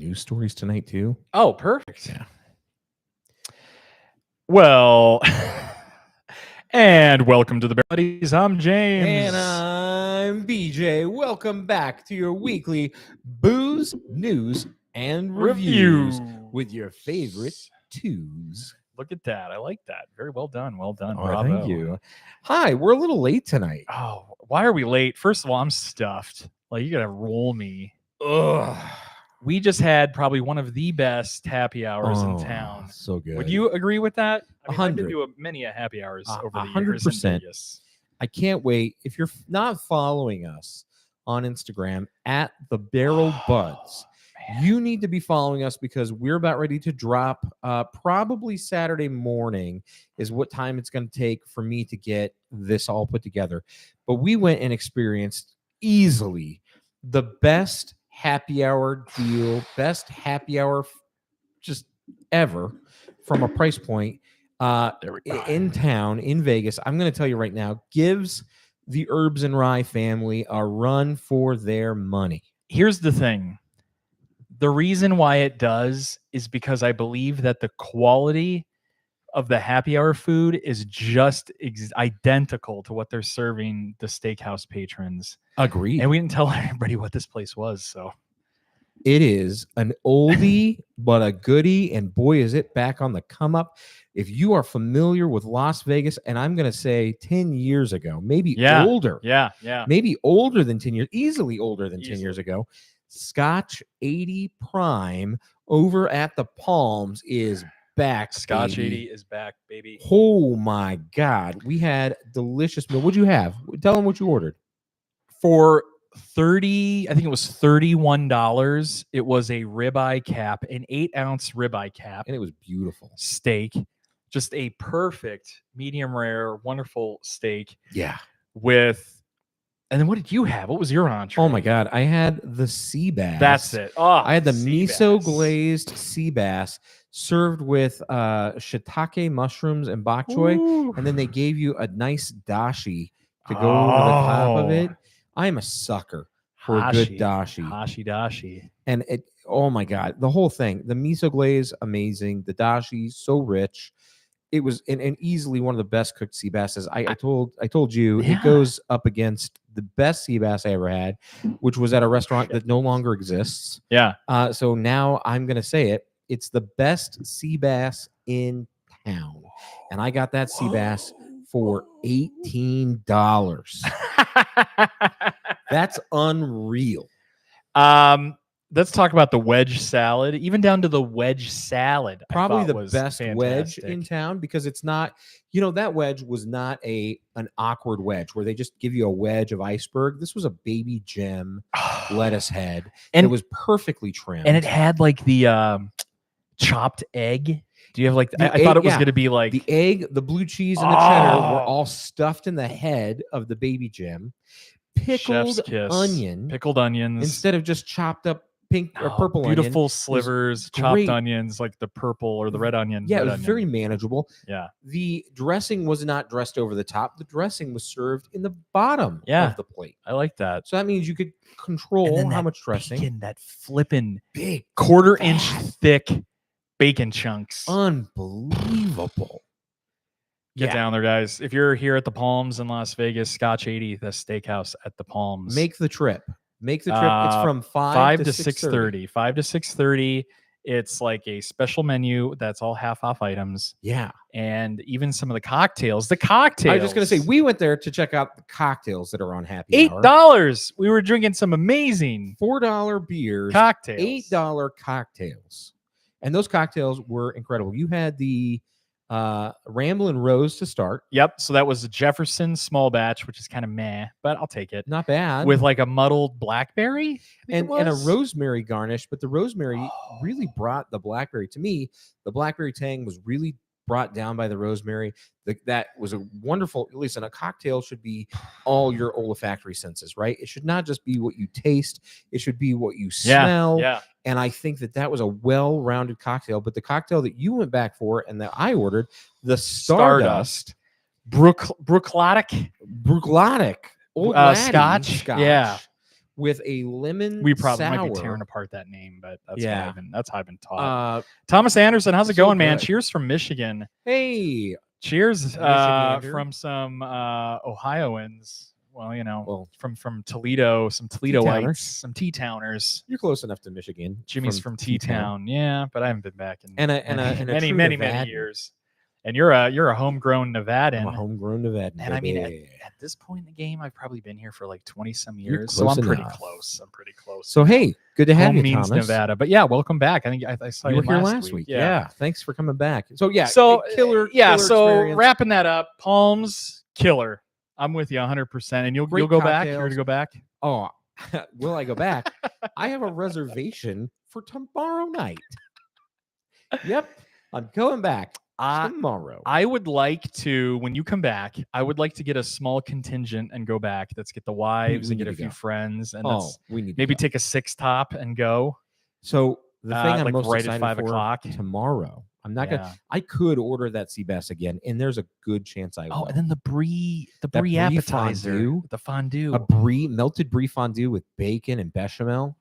news stories tonight too. Oh, perfect. Yeah. Well, and welcome to the Bear Buddies. I'm James. And I'm BJ. Welcome back to your weekly booze, news, and reviews with your favorite twos. Look at that. I like that. Very well done. Well done. Oh, Bravo. thank you. Hi, we're a little late tonight. Oh, why are we late? First of all, I'm stuffed. Like, you got to roll me. Ugh. We just had probably one of the best happy hours in town. So good. Would you agree with that? I mean, I've been 100. to many happy hours over the 100%. years in Vegas. I can't wait. If you're not following us on Instagram at the Barrel Buds, you need to be following us because we're about ready to drop probably Saturday morning is what time it's going to take for me to get this all put together. But we went and experienced easily the best happy hour deal, best happy hour just ever from a price point in town in Vegas. I'm going to tell you right now, gives the Herbs and Rye family a run for their money. Here's the thing. The reason why it does is because I believe that the quality of the happy hour food is just identical to what they're serving the steakhouse patrons. Agreed. And we didn't tell everybody what this place was, so. It is an oldie but a goodie, and boy, is it back on the come up. If you are familiar with Las Vegas, and I'm going to say 10 years ago, maybe older. Yeah. Maybe older than 10 years, easily older than 10 years ago. Scotch 80 Prime over at the Palms is back. Scotch baby. 80 is back, baby. Oh my God. We had delicious meal. What'd you have? Tell them what you ordered. For I think it was $31. It was a ribeye cap, an 8-ounce ribeye cap. And it was beautiful. Steak. Just a perfect medium rare, wonderful steak. Yeah. And then what did you have? What was your entree? Oh my God. I had the sea bass. That's it. Oh, I had the sea miso bass. glazed sea bass served with shiitake mushrooms and bok choy. Ooh. And then they gave you a nice dashi to go over the top of it. I am a sucker for a good dashi. Dashi. And it, oh my God, the whole thing. The miso glaze, amazing. The dashi, so rich. It was and easily one of the best cooked sea basses. I told you it goes up against the best sea bass I ever had, which was at a restaurant that no longer exists. Yeah. So now I'm gonna say it. It's the best sea bass in town, and I got that sea bass for $18. That's unreal. Let's talk about the wedge salad, even down to the wedge salad. Probably the best wedge in town because it's not, that wedge was not an awkward wedge where they just give you a wedge of iceberg. This was a baby gem lettuce head, and it was perfectly trimmed. And it had like the chopped egg. Do you have like? I thought it was going to be like the egg, the blue cheese, and the cheddar were all stuffed in the head of the baby gem. Pickled onions instead of just chopped up pink or purple beautiful onion. Slivers, chopped onions, like the purple or the red onion. Yeah, it was very manageable. Yeah. The dressing was not dressed over the top. The dressing was served in the bottom of the plate. I like that. So that means you could control how much dressing. Bacon, that flipping big quarter-inch thick bacon chunks. Unbelievable. Get down there, guys. If you're here at the Palms in Las Vegas, Scotch 80, the steakhouse at the Palms. Make the trip. It's from 5 to 6:30. 5 to 6:30. It's like a special menu that's all half off items. Yeah. And even some of the cocktails. I was just going to say, we went there to check out the cocktails that are on happy hour. $8. We were drinking some amazing $4 beers. Cocktails. $8 cocktails. And those cocktails were incredible. You had the Ramblin' Rose to start. Yep. So that was a Jefferson small batch, which is kind of meh, but I'll take it. Not bad. With like a muddled blackberry and a rosemary garnish, but the rosemary really brought the blackberry. To me, the blackberry tang was really brought down by the rosemary. That was a wonderful, at least in a cocktail, should be all your olfactory senses, right? It should not just be what you taste. It should be what you smell. Yeah. And I think that was a well-rounded cocktail. But the cocktail that you went back for and that I ordered, the Stardust. Brooklotic. Old Scotch. Yeah. with a lemon We probably sour. might be tearing apart that name, but that's Yeah. that's how I've been taught. Uh, Thomas Anderson, how's it so going, man? good. Cheers from Michigan. hey, Cheers Michigander. from some Ohioans. Well, you know, Well, from Toledo, some Toledoites, some T-towners. you're close enough to Michigan. Jimmy's from T-town, yeah, but I haven't been back in many years. And you're a homegrown Nevadan. I'm a homegrown Nevadan. And I mean, at this point in the game, I've probably been here for like 20 some years, so I'm pretty close. So hey, good to have Home you, means Thomas. Nevada, but yeah, welcome back. I think I saw you you were here last week. Yeah, thanks for coming back. So yeah, so killer. Yeah, killer so experience. wrapping that up, Palms killer. I'm with you 100%, and you'll go back. You're to go back. Oh, will I go back? I have a reservation for tomorrow night. Yep, I'm going back tomorrow. I would like to, when you come back, I would like to get a small contingent and go back. Let's get the wives and get a few friends, and we need maybe take a 6-top and go. So the thing I'm like most right excited at 5 for o'clock tomorrow. I'm not gonna. I could order that sea bass again, and there's a good chance I will. Oh, and then the brie appetizer, the fondue, melted brie fondue with bacon and bechamel.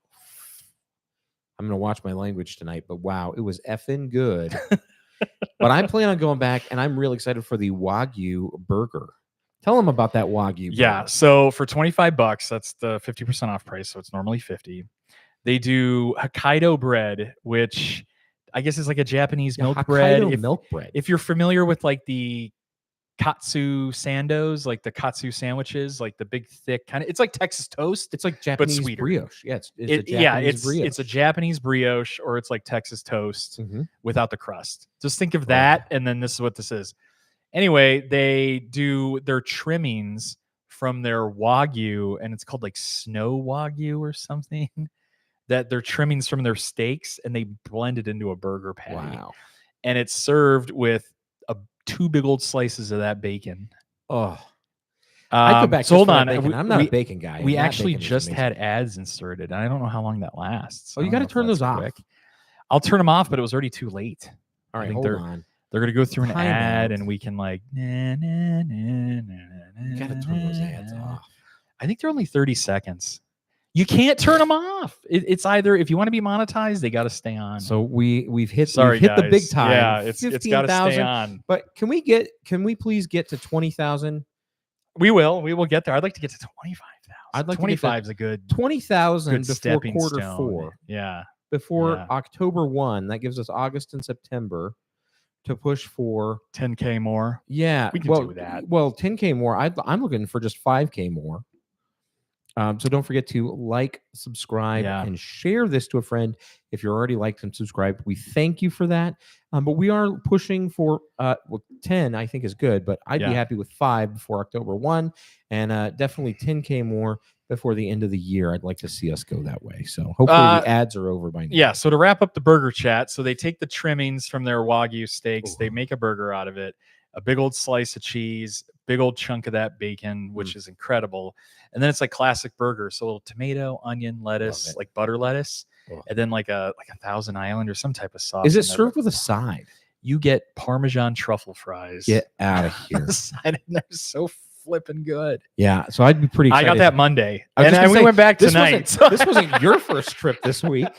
I'm gonna watch my language tonight, but wow, it was effing good. But I plan on going back, and I'm really excited for the Wagyu burger. Tell them about that Wagyu. Yeah, burger. So for $25, that's the 50% off price. So it's normally $50. They do Hokkaido bread, which I guess is like a Japanese milk bread. Milk bread. If you're familiar with like the katsu sandos, like the katsu sandwiches, like the big thick kind of, it's like Texas toast. It's like Japanese but sweeter. Brioche. Yeah, it's a Japanese brioche, or it's like Texas toast without the crust. Just think of that, and then this is what this is. Anyway, they do their trimmings from their Wagyu, and it's called like snow Wagyu or something. That they're trimmings from their steaks, and they blend it into a burger patty. Wow. And it's served with 2 big old slices of that bacon. Oh, I go back. So hold on. I'm not a bacon guy. We actually just had ads inserted. I don't know how long that lasts. Oh, you got to turn those off. I'll turn them off, but it was already too late. All right, hold on. They're going to go through an ad, and we can like. You got to turn those ads off. I think they're only 30 seconds. You can't turn them off. It's either, if you want to be monetized, they got to stay on. So we've hit guys. the big time. Yeah, it's got to stay on. But can we please get to 20,000? We will get there. I'd like to get to 25,000. I'd like 25 is a good 20,000 before quarter stone. 4. Yeah. Before October 1. That gives us August and September to push for 10K more. Yeah. We can do that. Well, 10K more. I'm looking for just 5K more. So don't forget to like, subscribe, and share this to a friend. If you're already liked and subscribed, we thank you for that. But we are pushing for 10, I think is good, but I'd be happy with 5 before October 1, and definitely 10K more before the end of the year. I'd like to see us go that way. So hopefully the ads are over by now. Yeah. So to wrap up the burger chat, so they take the trimmings from their Wagyu steaks, they make a burger out of it, a big old slice of cheese, big old chunk of that bacon, which is incredible. And then it's like classic burger. So a little tomato, onion, lettuce, like butter lettuce, and then like a Thousand Island or some type of sauce. Is it served with a side? You get Parmesan truffle fries. Get out of here. And they're so flipping good. Yeah. So I'd be pretty excited. I got that Monday. And we went back tonight. This wasn't your first trip this week.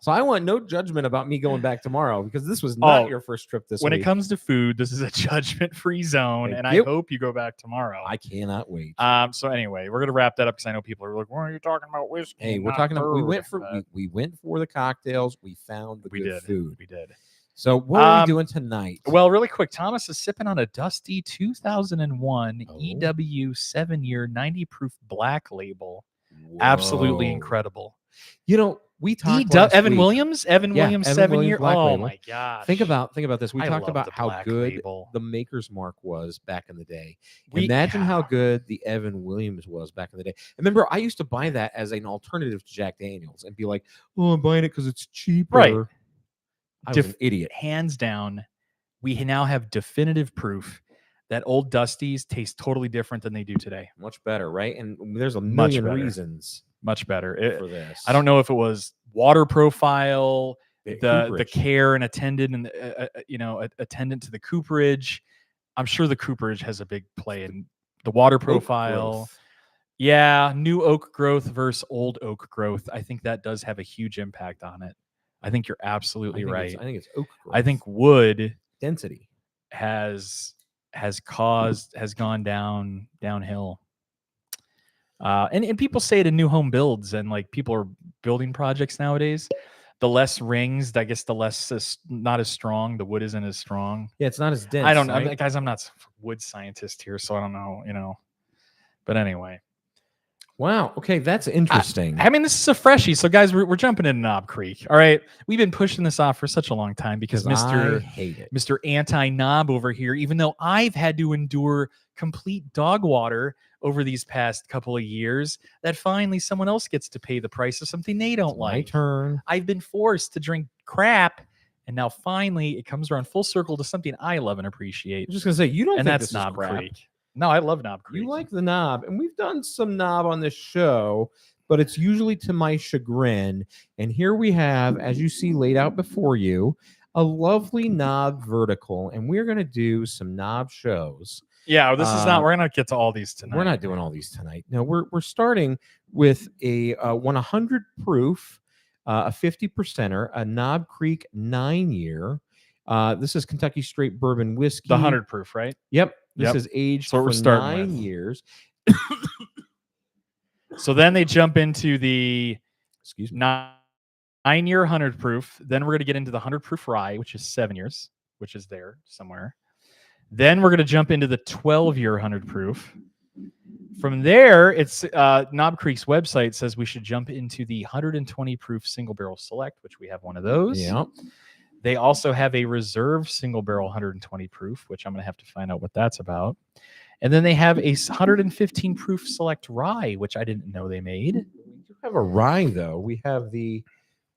So I want no judgment about me going back tomorrow, because this was not your first trip this week. When it comes to food, this is a judgment-free zone, and I hope you go back tomorrow. I cannot wait. So anyway, we're gonna wrap that up, because I know people are like, "Why are you talking about whiskey?" Hey, we're talking about we went for the cocktails. We found the good food. We did. So what are we doing tonight? Well, really quick, Thomas is sipping on a dusty 2001 EW 7-year 90 proof black label. Whoa. Absolutely incredible. You know, we talked Evan Williams 7-year. Oh label. My god! Think about this. We talked about how good the Maker's Mark was back in the day. Imagine how good the Evan Williams was back in the day. Remember, I used to buy that as an alternative to Jack Daniels and be like, "Oh, I'm buying it because it's cheaper." Right. I was an idiot. Hands down, we now have definitive proof that old Dusties taste totally different than they do today. Much better, right? And there's a million reasons. Much better for this. I don't know if it was water profile, the care and attendant, and attendant to the cooperage. I'm sure the cooperage has a big play in the water profile. Yeah, new oak growth versus old oak growth. I think that does have a huge impact on it. I think you're absolutely right. I think it's oak growth. I think wood density. has gone downhill. And people say it in new home builds and like people are building projects nowadays. The less rings, I guess, the less not as strong. The wood isn't as strong. Yeah, it's not as dense. I don't know, right? guys. I'm not a wood scientist here, so I don't know. But anyway, Wow. Okay, that's interesting. I mean, this is a freshie. So, guys, we're jumping into Knob Creek. All right, we've been pushing this off for such a long time because I hate it. Mr. Anti-Knob over here, even though I've had to endure complete dog water over these past couple of years, that finally someone else gets to pay the price of something they don't My like. turn. I've been forced to drink crap, and now finally it comes around full circle to something I love and appreciate. I'm just gonna say you don't And think that's this Knob is crap. Creek. No, I love Knob Creek. You like the knob, and we've done some knob on this show, but it's usually to my chagrin. And here we have, as you see laid out before you, a lovely knob vertical, and we're going to do some knob shows. Yeah, this is not. We're not get to all these tonight. We're not doing all these tonight. No, we're starting with a 100 proof, a 50%er, a Knob Creek 9-year. This is Kentucky Straight Bourbon whiskey. The 100 proof, right? Yep. This is aged So for we're starting 9 with. years. So then they jump into the Excuse me. 9-year 100 proof. Then we're going to get into the 100 proof rye, which is 7 years, which is there somewhere. Then we're going to jump into the 12-year 100 proof. From there, it's Knob Creek's website says we should jump into the 120 proof single barrel select, which we have one of those. Yeah. They also have a reserve single barrel 120 proof, which I'm going to have to find out what that's about. And then they have a 115 proof select rye, which I didn't know they made. We do have a rye though. We have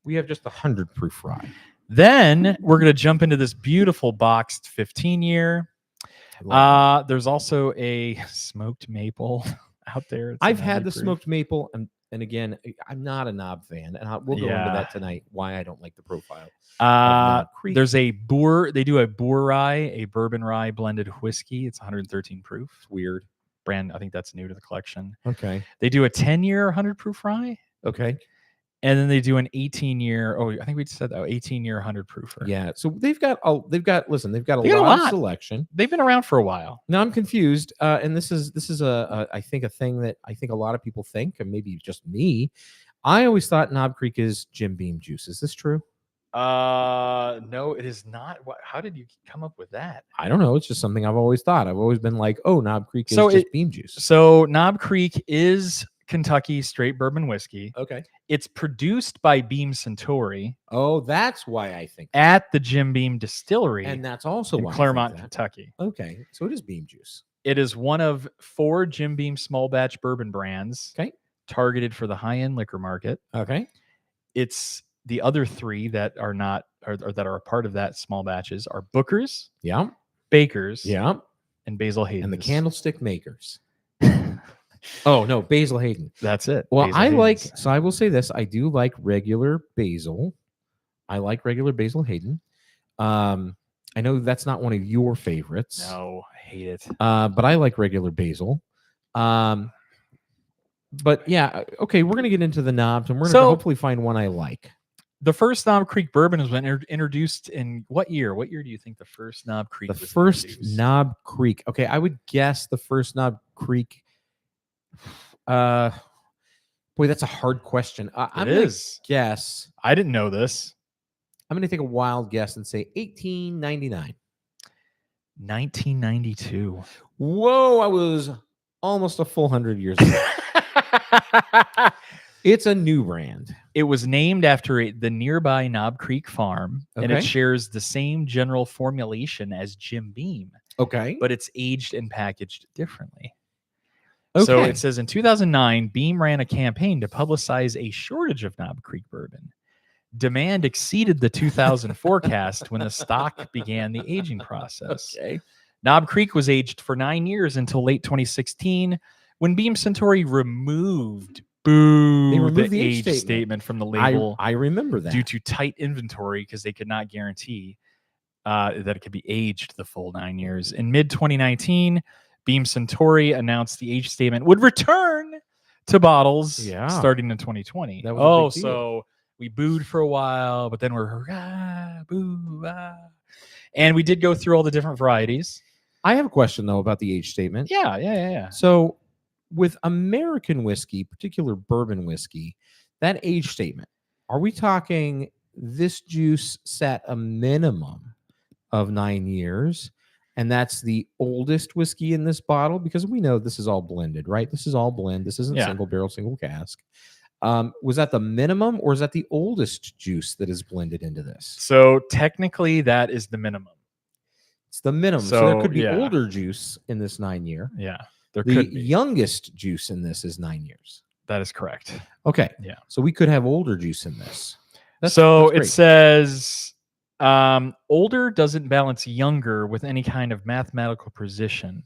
just 100 proof rye. Then we're going to jump into this beautiful boxed 15-year. There's also a smoked maple out there. I've had the smoked maple, and again, I'm not a knob fan, and we'll go into that tonight. Why I don't like the profile. There's a They do a Boer rye, a bourbon rye blended whiskey. It's 113 proof. It's weird brand. I think that's new to the collection. Okay. They do a 10-year 100 proof rye. Okay. And then they do an 18-year. Oh, I think we said that 18-year 100 proofer. Yeah. So they've got a lot of selection. They've been around for a while. Now I'm confused, and this is I think a thing that I think a lot of people think, and maybe just me. I always thought Knob Creek is Jim Beam juice. Is this true? No, it is not. How did you come up with that? I don't know. It's just something I've always thought. I've always been like, oh, Knob Creek is just beam juice. So Knob Creek is Kentucky straight bourbon whiskey. Okay. It's produced by Beam Suntory. Oh, that's why I think at the Jim Beam Distillery, and that's also in why Claremont, Kentucky. Okay, so it is beam juice. It is one of 4 Jim Beam small batch bourbon brands. Okay. Targeted for the high-end liquor market. Okay. It's the other 3 that are not or that are a part of that small batches are Booker's, yeah, Baker's, yeah, and Basil Hayden, and the candlestick makers. Oh no, Basil Hayden. That's it. Well, Basil so I will say this: I do like regular basil. I like regular Basil Hayden. I know that's not one of your favorites. No, I hate it. But I like regular basil. But yeah, okay, we're gonna get into the knobs, and we're gonna hopefully find one I like. The first Knob Creek bourbon was introduced in what year? What year do you think the first Knob Creek was introduced? Knob Creek. Okay, I would guess the first Knob Creek. Boy, that's a hard question. I'm gonna guess. I didn't know this. I'm going to take a wild guess and say 1899. 1992. Whoa, I was almost a full 100 years old. It's a new brand. It was named after the nearby Knob Creek farm, and it shares the same general formulation as Jim Beam. Okay. But it's aged and packaged differently. Okay. So it says in 2009, Beam ran a campaign to publicize a shortage of Knob Creek bourbon. Demand exceeded the 2000 forecast when the stock began the aging process. Okay. Knob Creek was aged for 9 years until late 2016, when Beam Suntory removed the age statement from the label. I remember that. Due to tight inventory, because they could not guarantee that it could be aged the full 9 years. In mid-2019, Beam Suntory announced the age statement would return to bottles Yeah. starting in 2020. That was a big deal. So we booed for a while, but then we're hurrah, boo, ah. And we did go through all the different varieties. I have a question though about the age statement. Yeah. So with American whiskey, particular bourbon whiskey, that age statement, are we talking this juice set a minimum of 9 years? And that's the oldest whiskey in this bottle, because we know this is all blended, right? This is all blend. This isn't Yeah. single barrel, single cask. Was that the minimum, or is that the oldest juice that is blended into this? So technically, that is the minimum. It's the minimum. So there So, could be yeah. older juice in this 9 year. Yeah, there The could be. youngest juice in this is 9 years. That is correct. Okay. Yeah. So we could have older juice in this. It great. says older doesn't balance younger with any kind of mathematical precision.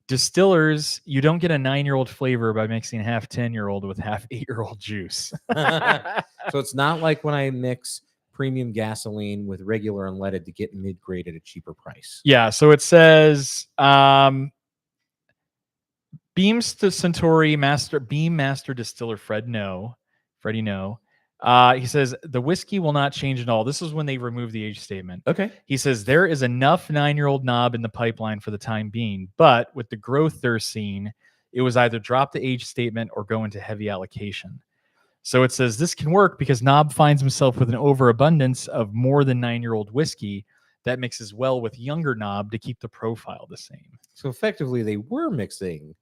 Distillers, you don't get a 9-year-old flavor by mixing half 10-year-old with half 8-year-old juice. So it's not like when I mix premium gasoline with regular unleaded to get mid-grade at a cheaper price. Yeah. So it says Beams to Centauri Beam Master Distiller Freddie No. He says the whiskey will not change at all. This is when they remove the age statement. Okay. He says there is enough 9-year-old knob in the pipeline for the time being, but with the growth they're seeing, it was either drop the age statement or go into heavy allocation. So it says this can work because Knob finds himself with an overabundance of more than 9-year-old whiskey that mixes well with younger Knob to keep the profile the same. So effectively, they were mixing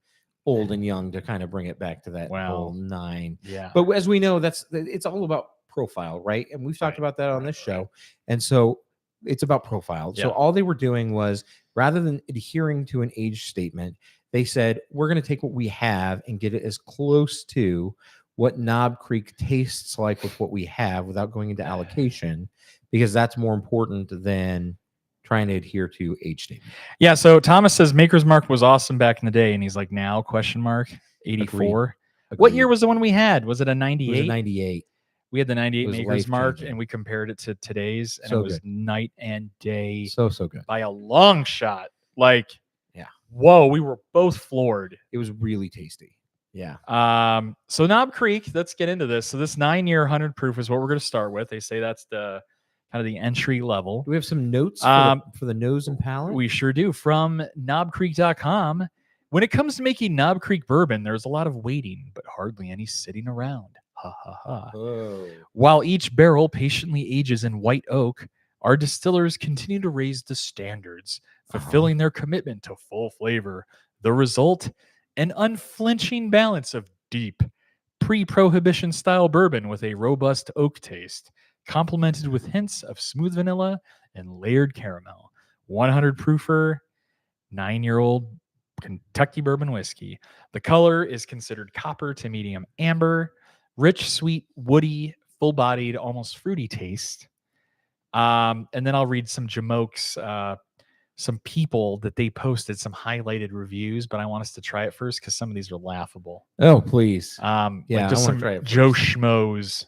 old and young to kind of bring it back to that whole 9. Yeah. But as we know, it's all about profile, right? And we've talked about that on this show. And so it's about profile. Yeah. So all they were doing was, rather than adhering to an age statement, they said, we're going to take what we have and get it as close to what Knob Creek tastes like with what we have without going into allocation, because that's more important than trying to adhere to age statement. Yeah. So Thomas says Maker's Mark was awesome back in the day, and he's like, now ? 84. Agreed. What year was the one we had? Was it a It 98? was a 98. We had the 98 was Maker's Mark, life-changing. and we compared it to today's, and So it was good. night and day So good. by a long shot. Like, yeah. Whoa, we were both floored. It was really tasty. Yeah. So Knob Creek, let's get into this. So this 9-year 100 proof is what we're going to start with. They say that's the kind of the entry level. Do we have some notes for the nose and palate? We sure do. From knobcreek.com. When it comes to making Knob Creek bourbon, there's a lot of waiting, but hardly any sitting around. Ha ha ha. Oh. While each barrel patiently ages in white oak, our distillers continue to raise the standards, fulfilling their commitment to full flavor. The result, an unflinching balance of deep, pre-prohibition style bourbon with a robust oak taste, complemented with hints of smooth vanilla and layered caramel. 100 proofer, 9-year-old Kentucky bourbon whiskey. The color is considered copper to medium amber, rich, sweet, woody, full-bodied, almost fruity taste. And then I'll read some Jamoke's, some people that they posted some highlighted reviews, but I want us to try it first because some of these are laughable. Oh, please. Yeah, I just wanna some try it Joe first. Schmoes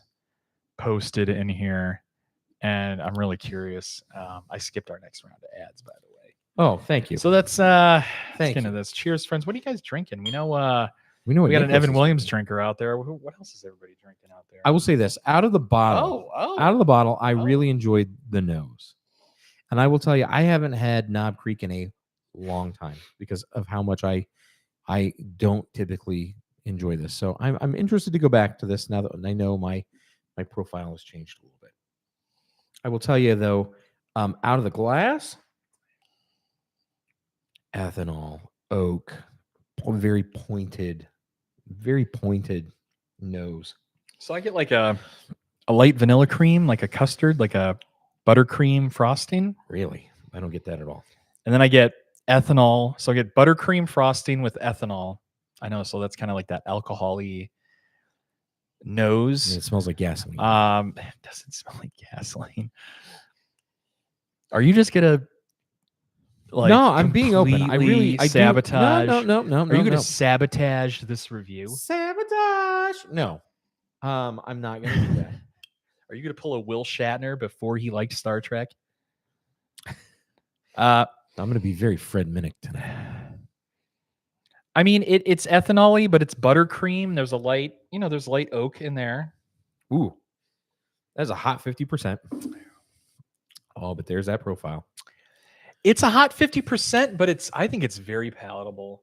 posted in here, and I'm really curious. I skipped our next round of ads, by the way. Oh, thank you. So that's Thank get into you. this. Cheers, friends. What are you guys drinking? We know what we got an Nicholas Evan is Williams drinking. drinker out there. What else is everybody drinking out there? I will say this: out of the bottle, I really enjoyed the nose, and I will tell you, I haven't had Knob Creek in a long time because of how much I don't typically enjoy this. So I'm interested to go back to this now that I know my profile has changed a little bit. I will tell you though, out of the glass, ethanol, oak, very pointed nose. So I get like a light vanilla cream, like a custard, like a buttercream frosting. Really, I don't get that at all. And then I get ethanol. So I get buttercream frosting with ethanol. I know. So that's kind of like that alcohol-y nose. And it smells like gasoline. It doesn't smell like gasoline. Are you just gonna like? No, I'm being open. I really sabotage. No. Are you gonna sabotage this review? Sabotage? No, I'm not gonna do that. Are you gonna pull a Will Shatner before he liked Star Trek? I'm gonna be very Fred Minnick tonight. I mean, it's ethanol-y, but it's buttercream. There's a light, there's light oak in there. Ooh, that's a hot 50%. Oh, but there's that profile. It's a hot 50%, but I think it's very palatable.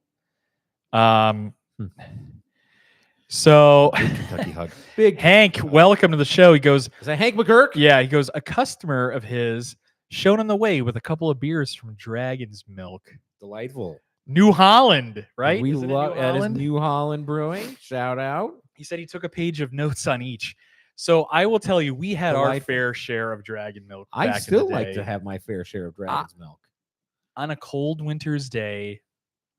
So Big Kentucky hug. Big Hank, welcome to the show. He goes, Is that Hank McGurk? yeah, he goes, a customer of his showed him the way with a couple of beers from Dragon's Milk. Delightful. New Holland, right? We Isn't it love New that. Is Holland? New Holland Brewing. Shout out. He said he took a page of notes on each. So I will tell you, we had our Delightful. fair share of Dragon Milk. I back still in the like day. to have my fair share of Dragon's Milk. On a cold winter's day,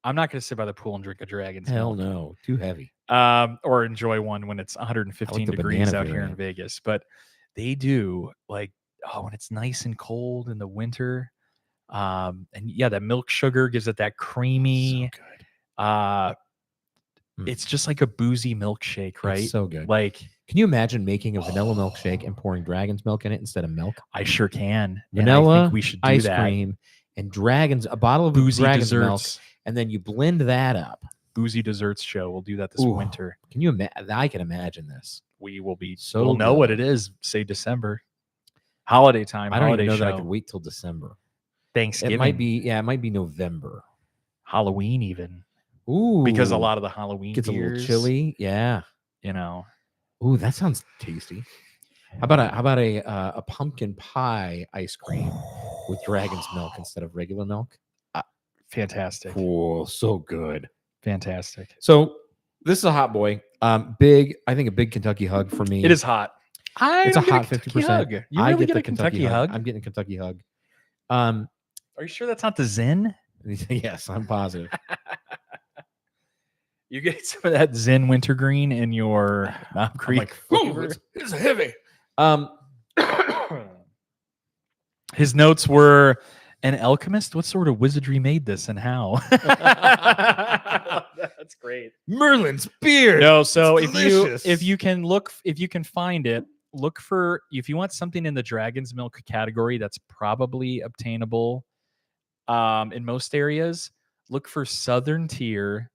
I'm not going to sit by the pool and drink a Dragon's Hell Milk. no, too heavy. Or enjoy one when it's 115 the degrees banana out here in variant. Vegas. But they do when it's nice and cold in the winter. And yeah, that milk sugar gives it that creamy. So good. It's just like a boozy milkshake, right? It's so good. Like, can you imagine making a vanilla milkshake and pouring Dragon's Milk in it instead of milk? I sure can. Vanilla, and I think we should do ice that. cream, and a bottle of Boozy Dragon's desserts. Milk, and then you blend that up. Boozy desserts show. We'll do that this Ooh. winter. Can you imagine? I can imagine this. We will be So we'll know what good. it is. Say December, holiday time. I don't holiday even know show. that I could wait till December. Thanksgiving. It might be November. Halloween even. Ooh, Because a lot of the Halloween gets beers, a little chilly. Yeah. Ooh, that sounds tasty. How about a pumpkin pie ice cream with Dragon's Milk instead of regular milk? Fantastic. Cool, so good. Fantastic. So this is a hot boy. Big. I think a big Kentucky hug for me. It is hot. It's a hot 50%. You I really get get the a Kentucky hug? I'm getting a Kentucky hug. Are you sure that's not the Zin? Yes, I'm positive. You get some of that Zen wintergreen in your Knob Creek flavor. It's heavy. His notes were an alchemist. What sort of wizardry made this and how? That's great. Merlin's beer. No, so It's if you can find it, look for, if you want something in the Dragon's Milk category that's probably obtainable in most areas, look for Southern Tier.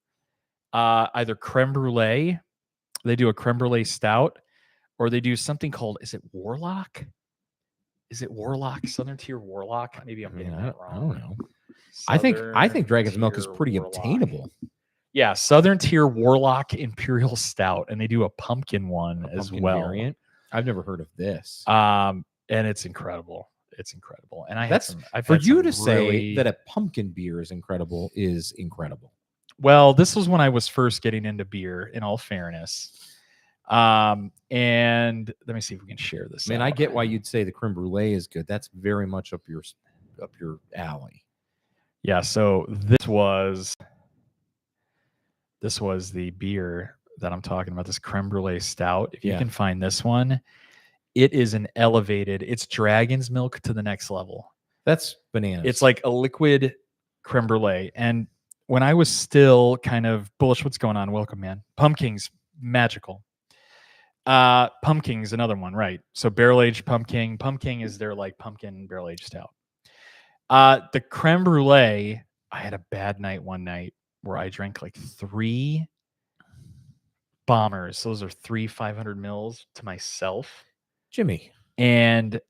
Either creme brulee, they do a creme brulee stout, or they do something called, is it Warlock? Southern Tier Warlock? Maybe I'm getting that wrong. I don't know. I think Dragon's Milk is pretty Warlock. obtainable. Yeah, Southern Tier Warlock Imperial Stout, and they do a pumpkin one as Pumpkin well. variant. I've never heard of this. And it's incredible. It's incredible. And for you to say that a pumpkin beer is incredible is incredible. Well, this was when I was first getting into beer, in all fairness. And let me see if we can share this. Man, I get why you'd say the creme brulee is good. That's very much up your alley. Yeah, so this was the beer that I'm talking about, this creme brulee stout. If you can find this one, it is it's Dragon's Milk to the next level. That's bananas. It's like a liquid creme brulee. And when I was still kind of bullish, what's going on? Welcome, man. Pumpkin's magical. Pumpkin's another one, right? So barrel-aged pumpkin. Pumpkin is their like pumpkin barrel-aged stout. The creme brulee, I had a bad night one night where I drank like 3 bombers. Those are 3 500 mils to myself. Jimmy. And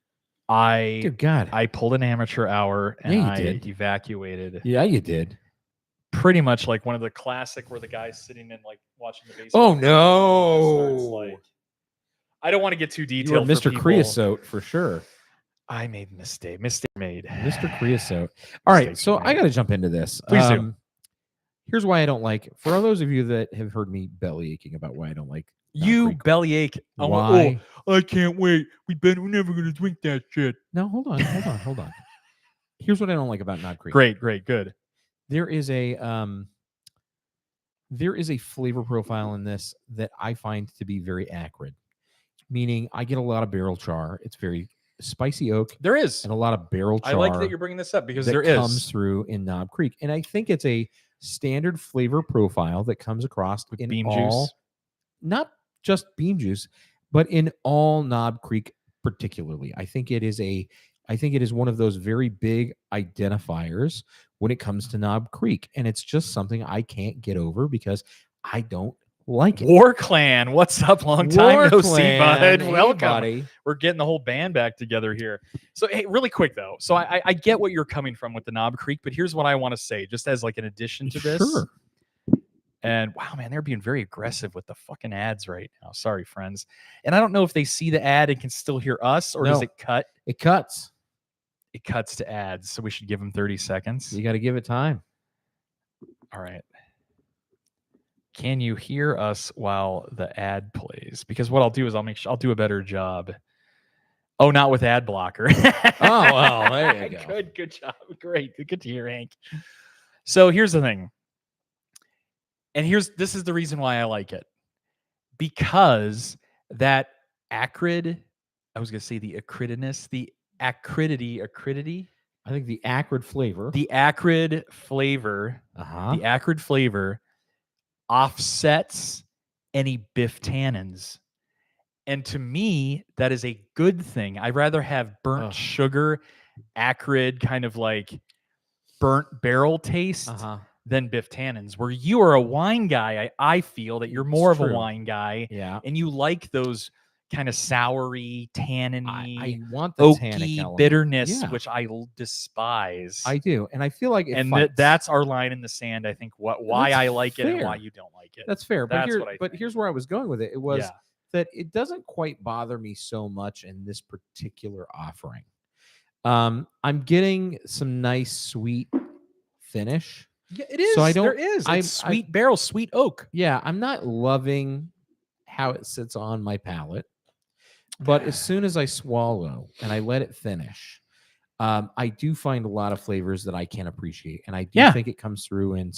Dear God. I pulled an amateur hour and Yeah, you I did. evacuated. Yeah, you did. Pretty much like one of the classic where the guy's sitting and like watching the baseball. Oh game no! and starts, like, I don't want to get too You were detailed. Mr. Creosote for sure. I made a mistake. Mistake made. Mr. Creosote. All right, Mistakes so were I made. got to jump into this. Please do. Here's why I don't like. For all those of you that have heard me belly aching about why I don't like You Creek. bellyache. Why? I can't wait. We're never gonna drink that shit. No, hold on. Here's what I don't like about Knob Creek. Great, good. There is a flavor profile in this that I find to be very acrid. Meaning, I get a lot of barrel char. It's very spicy oak There is. and a lot of barrel char. I like that you're bringing this up because that there comes is. through in Knob Creek, and I think it's a standard flavor profile that comes across With in beam all, juice. not just beam juice, but in all Knob Creek particularly. I think it is one of those very big identifiers when it comes to Knob Creek. And it's just something I can't get over because I don't like it. War Clan, what's up? Long time War no see, bud. Clan, Welcome. hey, buddy. We're getting the whole band back together here. So, hey, really quick though. So I get what you're coming from with the Knob Creek, but here's what I want to say, just as like an addition to this. Sure. And wow, man, they're being very aggressive with the fucking ads right now. Sorry, friends. And I don't know if they see the ad and can still hear us, or does No. it cut? It cuts. It cuts to ads, so we should give them 30 seconds. You got to give it time. All right. Can you hear us while the ad plays? Because what I'll do is I'll do a better job. Oh, not with ad blocker. Oh, well, there you go. Good job. Great. Good to hear, Hank. So here's the thing. And this is the reason why I like it. Because that acrid, I was going to say the acridiness, the acridity. I think the acrid flavor. The acrid flavor. The acrid flavor offsets any biff tannins. And to me, that is a good thing. I'd rather have burnt sugar, acrid, kind of like burnt barrel taste than biff tannins. Where you are a wine guy, I feel that you're more of a wine guy. Yeah. And you like those kind of soury, tanniny, I want the oaky bitterness, which I despise. I do. And I feel like that's our line in the sand. I think why I like it and why you don't like it. That's fair. That's but here's where I was going with it. It was that it doesn't quite bother me so much in this particular offering. I'm getting some nice sweet finish. Yeah, it is. So there is. It's sweet barrel, sweet oak. Yeah, I'm not loving how it sits on my palate. But as soon as I swallow and I let it finish, I do find a lot of flavors that I can appreciate. And I do think it comes through in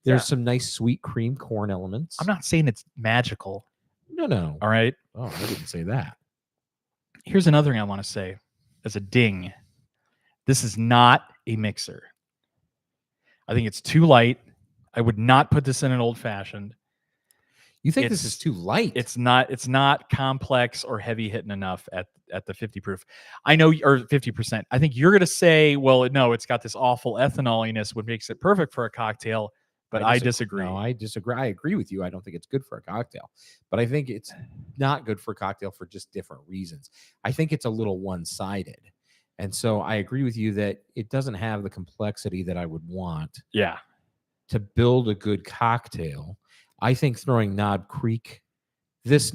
there's some nice sweet cream corn elements. I'm not saying it's magical. No. All right. Oh, I didn't say that. Here's another thing I want to say as a ding. This is not a mixer. I think it's too light. I would not put this in an old fashioned. You think this is too light? It's not complex or heavy hitting enough at the 50 proof. I know, or 50%. I think you're going to say, well, no, it's got this awful ethanoliness, which makes it perfect for a cocktail. But I disagree. No, I disagree. I agree with you. I don't think it's good for a cocktail, but I think it's not good for a cocktail for just different reasons. I think it's a little one-sided. And so I agree with you that it doesn't have the complexity that I would want to build a good cocktail. I think throwing Knob Creek, this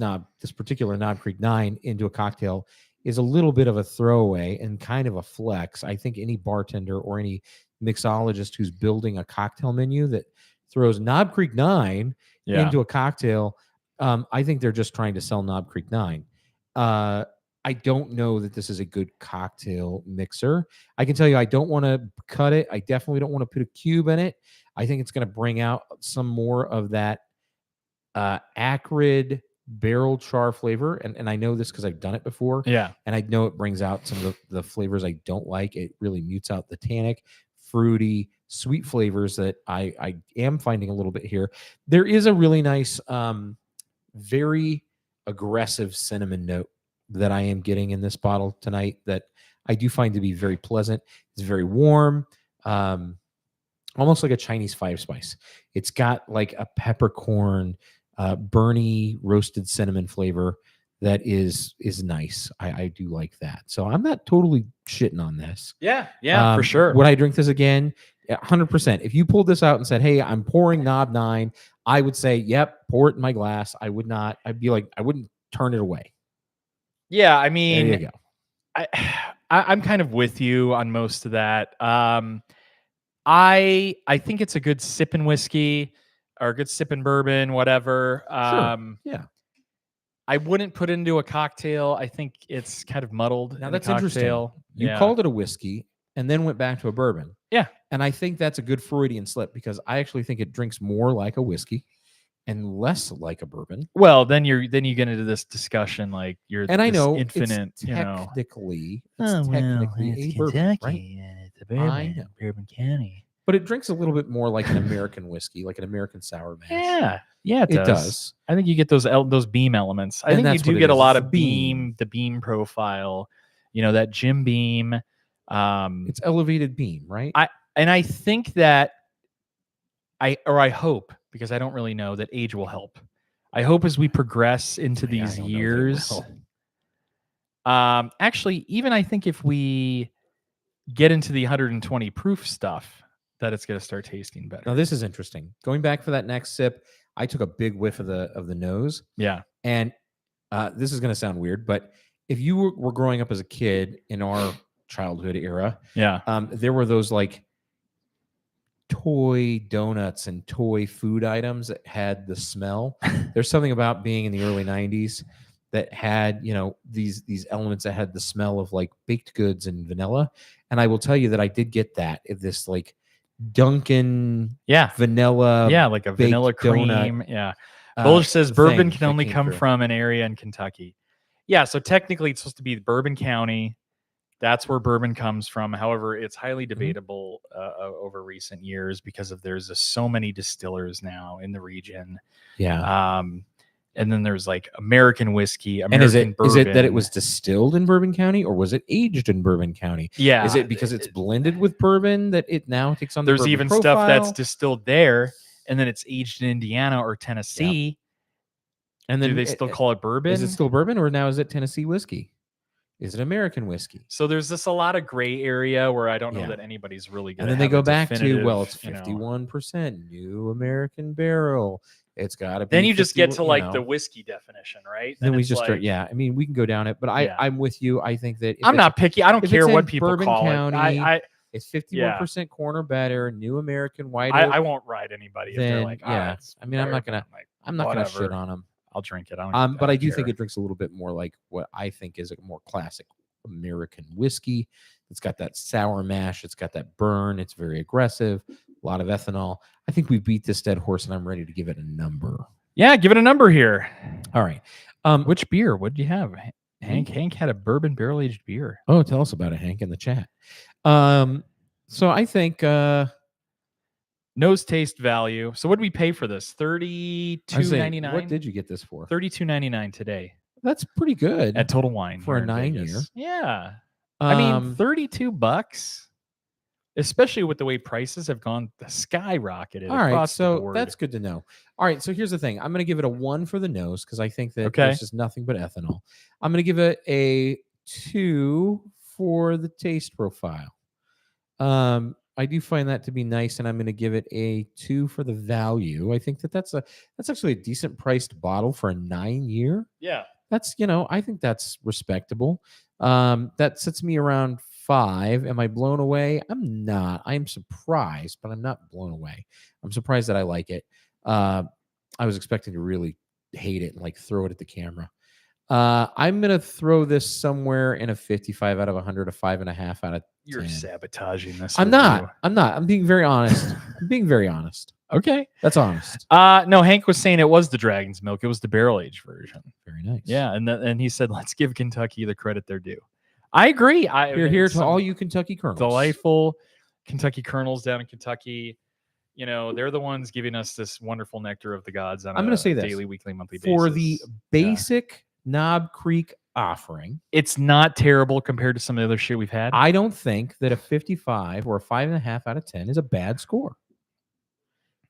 particular Knob Creek 9 into a cocktail is a little bit of a throwaway and kind of a flex. I think any bartender or any mixologist who's building a cocktail menu that throws Knob Creek 9 into a cocktail, I think they're just trying to sell Knob Creek 9. I don't know that this is a good cocktail mixer. I can tell you I don't want to cut it. I definitely don't want to put a cube in it. I think it's going to bring out some more of that acrid barrel char flavor. And I know this because I've done it before. Yeah. And I know it brings out some of the flavors I don't like. It really mutes out the tannic, fruity, sweet flavors that I am finding a little bit here. There is a really nice, very aggressive cinnamon note that I am getting in this bottle tonight that I do find to be very pleasant. It's very warm, almost like a Chinese 5-spice. It's got like a peppercorn, burny roasted cinnamon flavor that is nice. I do like that. So I'm not totally shitting on this. Yeah, for sure. Would I drink this again? 100%. If you pulled this out and said, hey, I'm pouring Knob 9, I would say, yep, pour it in my glass. I would not. I'd be like, I wouldn't turn it away. Yeah, I mean, there you go. I'm kind of with you on most of that. I think it's a good sipping whiskey or a good sipping bourbon, whatever. Sure. Yeah. I wouldn't put it into a cocktail. I think it's kind of muddled. Now that's interesting. You called it a whiskey and then went back to a bourbon. Yeah. And I think that's a good Freudian slip because I actually think it drinks more like a whiskey and less like a bourbon. Well, then you get into this discussion like I know infinite, it's technically a bourbon, right? It's a bourbon, I know. Bourbon County. But it drinks a little bit more like an American whiskey, like an American sour mash. Yeah, it does. I think you get those beam elements. I think you do get a lot of the beam profile. You know, that Jim Beam. It's elevated beam, right? And I think that I hope, because I don't really know, that age will help. I hope as we progress into I these don't know that it years. will. Actually, even I think if we get into the 120 proof stuff, that it's going to start tasting better. Now this is interesting. Going back for that next sip, I took a big whiff of the nose, Yeah. and this is going to sound weird, but if you were growing up as a kid in our childhood era, Yeah. there were those like toy donuts and toy food items that had the smell. There's something about being in the early 90s that had, these elements that had the smell of like baked goods and vanilla. And I will tell you that I did get that, this like Dunkin' Yeah. vanilla Yeah, like a baked vanilla donut, cream. Yeah. Bulge says bourbon thing can that only came come through. from an area in Kentucky. Yeah, so technically it's supposed to be Bourbon County. That's where bourbon comes from. However, it's highly debatable over recent years because there's so many distillers now in the region. Yeah. And then there's like American whiskey, And is American bourbon. is it that it was distilled in Bourbon County, or was it aged in Bourbon County? Yeah. Is it because it's blended with bourbon that it now takes on the There's bourbon even profile? stuff that's distilled there, and then it's aged in Indiana or Tennessee. And then do they still call it bourbon? Is it still bourbon, or now is it Tennessee whiskey? Is it American whiskey? So there's just a lot of gray area where I don't know Yeah. that anybody's really good. And then they go back to, well, it's 51% new American barrel. It's got to be. Then you just get to like the the whiskey definition, right? Then we it's just like, start. Yeah, I mean, we can go down it, but I'm with you. I think that if I'm not picky. I don't if care it's what in people Bourbon call County, it. it's 51% corn or better, new American white I oak. won't ride anybody if Then they're like, yeah. I mean, I'm not bourbon. gonna shit on them. I'll drink it. But I do think it drinks a little bit more like what I think is a more classic American whiskey. It's got that sour mash. It's got that burn. It's very aggressive. A lot of ethanol. I think we beat this dead horse, and I'm ready to give it a number. Yeah, give it a number here. All right. Which beer? What did you have, Hank? Hank had a bourbon barrel-aged beer. Oh, tell us about it, Hank, in the chat. So I think nose taste value. So what did we pay for this? $32.99. What did you get this for? $32.99 today. That's pretty good at Total Wine for a 9-year. Yeah, I mean $32, especially with the way prices have gone skyrocketed. All right, across the so board. that's good to know. All right, so here's the thing. I'm going to give it a 1 for the nose because I think that Okay. there's just nothing but ethanol. I'm going to give it a 2 for the taste profile. I do find that to be nice, and I'm going to give it a 2 for the value. I think that's actually a decent priced bottle for a 9-year. Yeah. That's, I think that's respectable. That sets me around 5. Am I blown away? I'm not. I am surprised, but I'm not blown away. I'm surprised that I like it. I was expecting to really hate it and like throw it at the camera. I'm going to throw this somewhere in a 55 out of 100, a 5.5 out of 10. You're sabotaging this. I'm not. I'm being very honest. I'm being very honest. Okay. That's honest. No, Hank was saying it was the Dragon's Milk. It was the barrel aged version. Very nice. Yeah, and he said, let's give Kentucky the credit they're due. I agree. You're here to all you Kentucky Colonels. Delightful Kentucky Colonels down in Kentucky. They're the ones giving us this wonderful nectar of the gods on a daily, weekly, monthly basis. For the basic Knob Creek offering, it's not terrible compared to some of the other shit we've had. I don't think that a 55 or a 5.5 out of 10 is a bad score.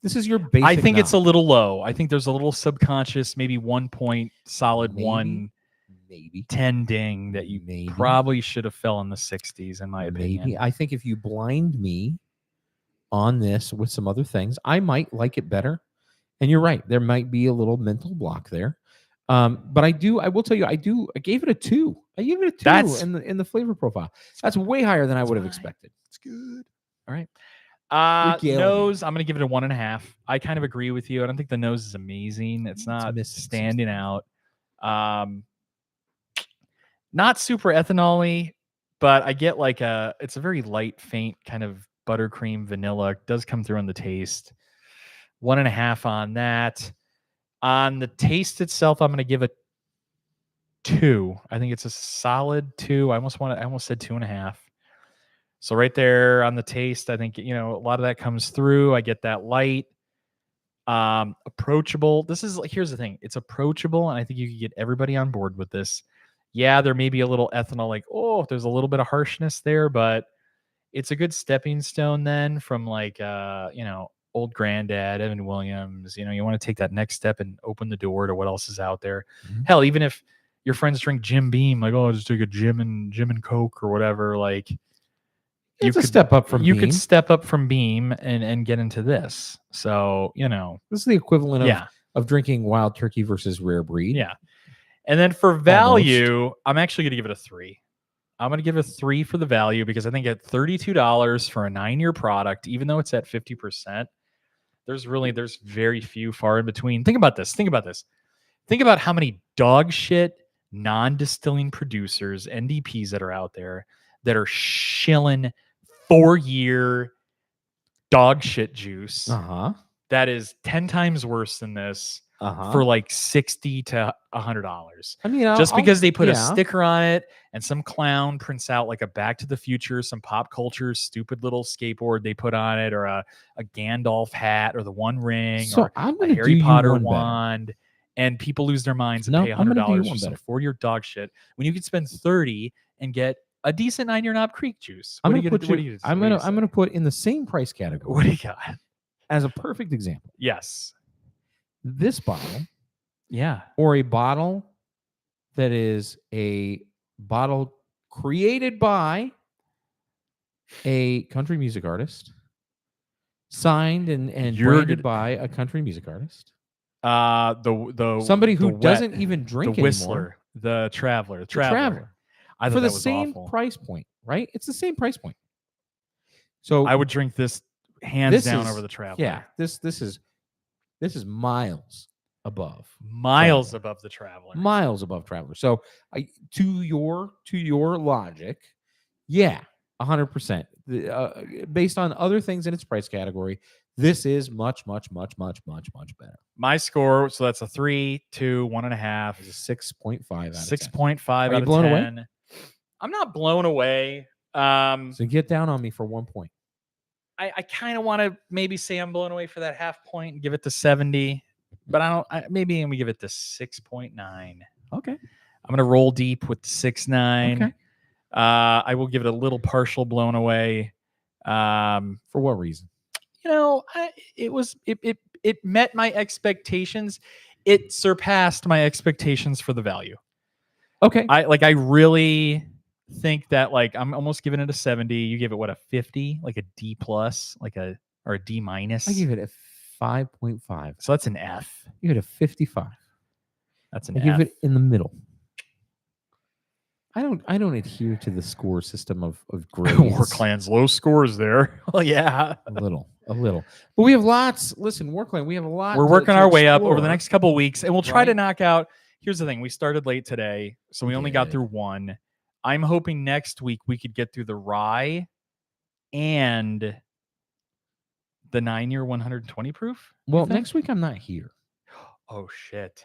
This is your basic. I think knob. it's a little low. I think there's a little subconscious, maybe 1 point, solid maybe 10 ding that you probably should have fell in the 60s, in my opinion. I think if you blind me on this with some other things, I might like it better. And you're right. There might be a little mental block there. But I will tell you, I gave it a 2. I gave it a 2 in the flavor profile. That's way higher than I would have expected. It's good. All right. Nose, I'm going to give it a 1.5. I kind of agree with you. I don't think the nose is amazing. It's not standing out. Not super ethanol-y, but I get like it's a very light, faint kind of buttercream vanilla. It does come through on the taste. 1.5 on that. On the taste itself, I'm going to give it 2. I think it's a solid 2. I almost said 2.5. So right there on the taste, I think, a lot of that comes through. I get that light, approachable. Here's the thing. It's approachable. And I think you can get everybody on board with this. Yeah, there may be a little ethanol, like, there's a little bit of harshness there, but it's a good stepping stone then from like old granddad Evan Williams. You want to take that next step and open the door to what else is out there. Mhm. Hell, even if your friends drink Jim Beam, like, oh, I'll just take a Jim and Coke or whatever, like It's a step up from you Beam. could step up from Beam and get into this. So, This is the equivalent yeah. of drinking Wild Turkey versus Rare Breed. Yeah. And then for value, I'm actually going to give it a 3. I'm going to give it a 3 for the value because I think at $32 for a 9-year product, even though it's at 50%, there's very few far in between. Think about this. Think about how many dog shit non-distilling producers, NDPs that are out there that are shilling 4-year dog shit juice Uh-huh. that is 10 times worse than this for like $60 to $100. I mean, just because they put a yeah. sticker on it and some clown prints out like a Back to the Future, some pop culture stupid little skateboard they put on it, or a Gandalf hat, or the One Ring, So or I'm a gonna Harry do you Potter one better. wand, and people lose their minds and No, pay I'm gonna do you $100 for one some better. 4-year dog shit when you could spend 30 and get a decent 9-year Knob Creek juice. I'm What are gonna you put gonna you. do? I'm gonna put in the same price What category do you got? as a perfect example. Yes. This bottle, Yeah. or a bottle that is a bottle created by a country music artist, signed and You're branded good- by a country music artist. The Somebody who the wet, doesn't even the drink Whistler, anymore. the Traveler, The Traveler. I For thought the that was same awful. price point, right? It's the same price point. So I would drink this hands this down is- over the Traveler. Yeah, this is miles above. Miles Traveler. above the Traveler. Miles above Traveler. So to your logic, yeah, 100%. Based on other things in its price category, this is much better. My score, so that's a 3, 2, 1.5. It's a 6.5 out of 10. 6.5 Are out you of blown away? 10. I'm not blown away. So get down on me for 1 point. I kind of want to maybe say I'm blown away for that half point and give it to 70, but I don't. Maybe I'm gonna give it to 6.9. Okay. I'm gonna roll deep with the 6.9. Okay. I will give it a little partial blown away. For what reason? It met my expectations. It surpassed my expectations for the value. Okay. I really think that, like, I'm almost giving it a 70. You gave it what, a 50, like a D plus, or a D minus. I give it a 5.5. So that's an F. You give it a 55. That's an I F. give it in the middle. I don't adhere to the score system of grades. War Clan's low scores there. Well, yeah. a little. But we have lots. Listen, War Clan, we have a lot. We're working our way up over the explore. next couple weeks, and we'll try to Right. knock out. Here's the thing: we started late today, so we only got did. through one. I'm hoping next week we could get through the rye and the 9-year 120 proof. Well, next week I'm not here. Oh shit!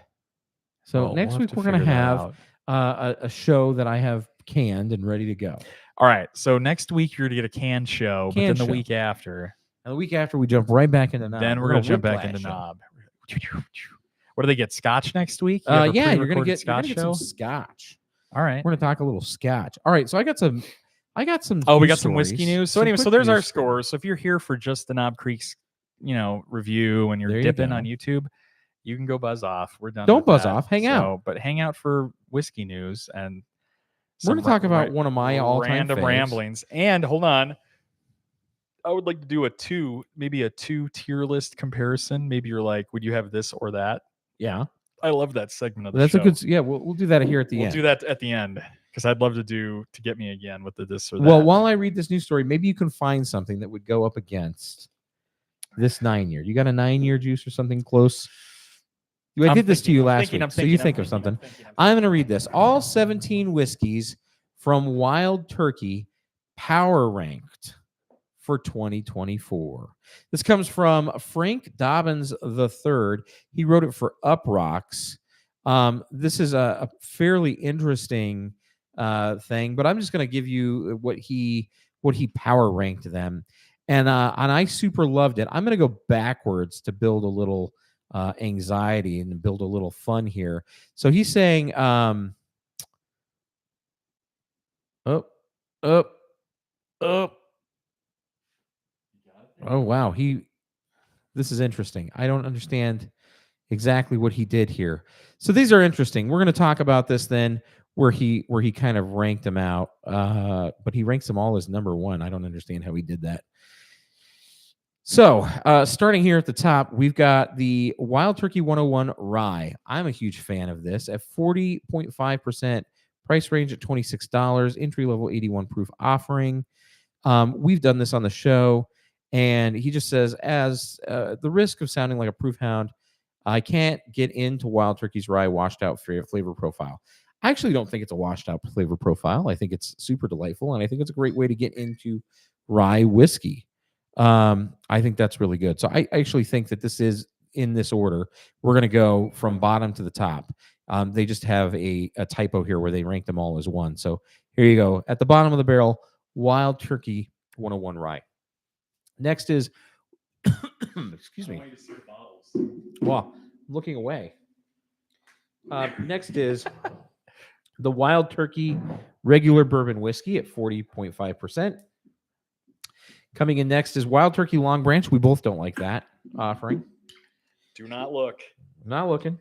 So Well, next we'll week have we're to going to figure that have out. a show that I have canned and ready to go. All right. So next week you're going to get a canned show, but then Canned the show. week after, And the week after we jump right back into knob. then we're We're going to a jump back whiplash into show. knob. What do they get? Scotch next week? You have a Yeah, you're pre-recorded gonna get Scotch some show. scotch. All right. We're gonna talk a little scotch. All right, so I got some. Oh, we news got some whiskey stories. news. So Some anyway, so quick there's our news stories. scores. So if you're here for just the Knob Creek's, review and There you're you dipping go. on YouTube, you can go buzz off. We're done. Don't with buzz that. off. Hang out. But hang out for whiskey news and We're gonna some talk about one of my all-time random faves. ramblings. And hold on, I would like to do maybe a two tier list comparison. Maybe you're like, would you have this or that? Yeah, I love that segment of the that's show. a good. Yeah, we'll do that here at the We'll end. do that at the end because I'd love to get me again with the this or that. Well, while I read this news story, maybe you can find something that would go up against this 9-year. You got a 9-year juice or something close? I did this to you last week, so you think of something. I'm going to read this. All 17 whiskeys from Wild Turkey power ranked for 2024. This comes from Frank Dobbins III. He wrote it for Uprocks. This is a fairly interesting thing, but I'm just going to give you what he power ranked them, and I super loved it. I'm going to go backwards to build a little anxiety and build a little fun here. So he's saying, up, up, Oh wow, this is interesting. I don't understand exactly what he did here. So these are interesting. We're going to talk about this then, where he kind of ranked them out. But he ranks them all as number one. I don't understand how he did that. So starting here at the top, we've got the Wild Turkey 101 Rye. I'm a huge fan of this at 40.5%, price range at $26, entry level 81 proof offering. We've done this on the show, and he just says, as the risk of sounding like a proof hound, I can't get into Wild Turkey's rye washed out flavor profile. I actually don't think it's a washed out flavor profile. I think it's super delightful, and I think it's a great way to get into rye whiskey. I think that's really good. So I actually think that this is in this order. We're going to go from bottom to the top. They just have a typo here where they rank them all as one. So here you go. At the bottom of the barrel, Wild Turkey 101 Rye. Next is, excuse me. Well, I'm looking away. Next is the Wild Turkey regular bourbon whiskey at 40.5%. Coming in next is Wild Turkey Long Branch. We both don't like that offering. Do not look. I'm not looking.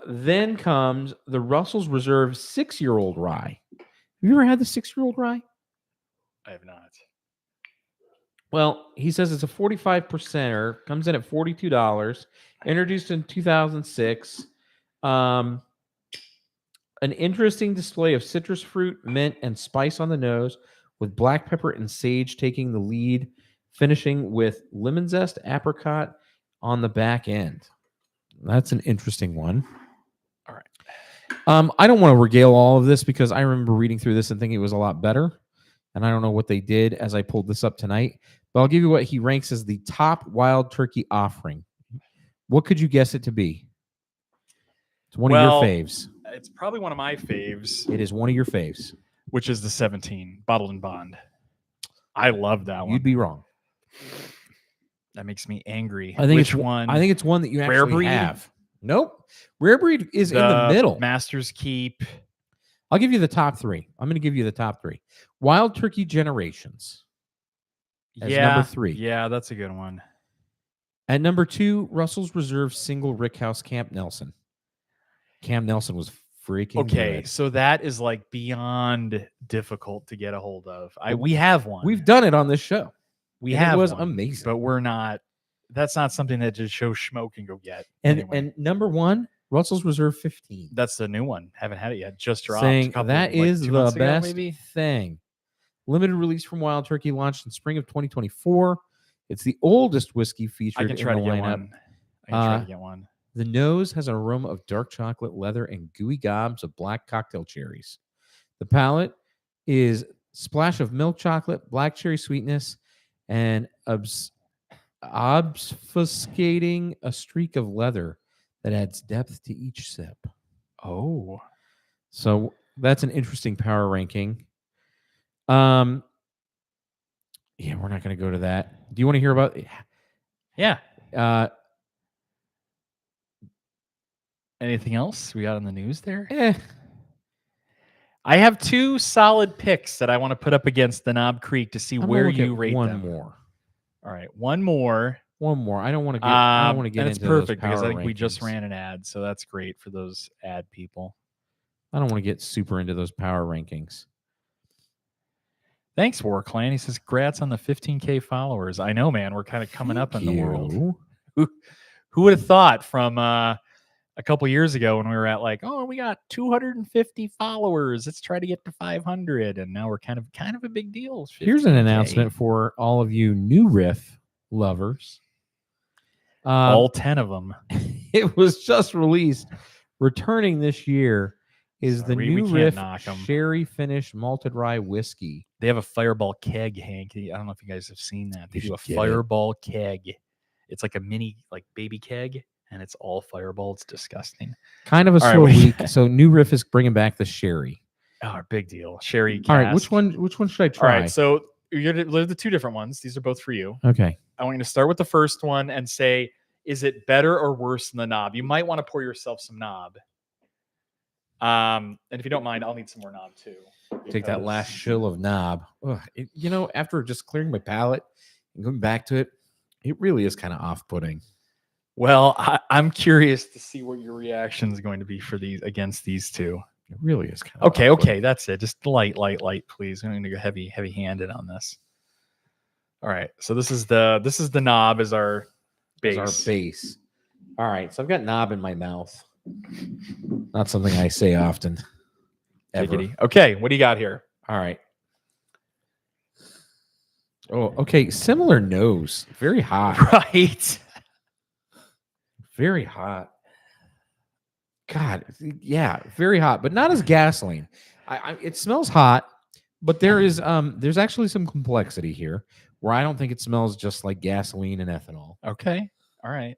Then comes the Russell's Reserve 6-year-old rye. Have you ever had the 6-year-old rye? I have not. Well, he says it's a 45%er, comes in at $42, introduced in 2006. An interesting display of citrus fruit, mint, and spice on the nose, with black pepper and sage taking the lead, finishing with lemon zest, apricot on the back end. That's an interesting one. All right. I don't want to regale all of this because I remember reading through this and thinking it was a lot better. And I don't know what they did as I pulled this up tonight. But I'll give you what he ranks as the top Wild Turkey offering. What could you guess it to be? It's one of your faves. It's probably one of my faves. It is one of your faves. Which is the 17 Bottled and Bond. I love that one. You'd be wrong. That makes me angry. I think Which it's one? I think it's one that you Rare actually breed? have. Nope. Rare breed is in the middle. Master's Keep. I'll give you the top three. I'm going to give you the top three. Wild Turkey Generations. As number 3. Yeah, that's a good one. At number 2, Russell's Reserve Single Rickhouse Camp Nelson. Camp Nelson was freaking good. So that is like beyond difficult to get a hold of. We have one. We've done it on this show. It was amazing. But we're not. That's not something that just Joe Schmo can go get. And number 1, Russell's Reserve 15. That's the new one. Haven't had it yet. Just dropped. Saying that is like 2 the months ago, best maybe? thing. Limited release from Wild Turkey, launched in spring of 2024. It's the oldest whiskey featured I can try in the to get lineup. one. I can try to get one. The nose has an aroma of dark chocolate, leather, and gooey gobs of black cocktail cherries. The palate is splash of milk chocolate, black cherry sweetness, and obfuscating a streak of leather that adds depth to each sip. Oh. So that's an interesting power ranking. Yeah, we're not going to go to that. Do you want to hear about? Yeah. Anything else we got on the news there? I have 2 solid picks that I want to put up against the Knob Creek to see where you rate one them. more. All right, one more. I don't want to get. I don't want to get and into it's perfect those because I power think we just rankings. ran an ad, so that's great for those ad people. I don't want to get super into those power rankings. Thanks, War Clan. He says, "Congrats on the 15K followers." I know, man. We're kind of coming up in the world. Who would have thought from a couple years ago when we were at like, oh, we got 250 followers. Let's try to get to 500, and now we're kind of a big deal. Here's an 15K. announcement for all of you new riff lovers. All 10 of them. It was just released. Returning this year is the we new can't riff knock 'em. sherry finished malted rye whiskey. They have a Fireball keg, Hank. I don't know if you guys have seen that. They do a should get Fireball keg. It's like a mini baby keg, and it's all Fireball. It's disgusting. Kind of a All right, slow week. So new riff is bringing back the sherry. Oh, big deal. Sherry cask. All right, which one should I try? All right, so you're going to live the 2 different ones. These are both for you. Okay. I want you to start with the first one and say, is it better or worse than the knob? You might want to pour yourself some knob. And if you don't mind, I'll need some more knob too. Take that last shill of knob. Ugh, after just clearing my palate, Going back to it, it really is kind of off-putting. Well, I'm curious to see what your reaction is going to be for these against these two. It really is kind of Okay, that's it. Just light, please. I'm going to go heavy-handed on this. All right, so this is the knob as our base. Our base. All right, so I've got knob in my mouth. Not something I say often. Ever. Okay, what do you got here? All right. Oh, okay. Similar nose. Very hot. Right. Very hot. God, yeah, very hot, but not as gasoline. It smells hot, but there's actually some complexity here where I don't think it smells just like gasoline and ethanol. Okay. All right.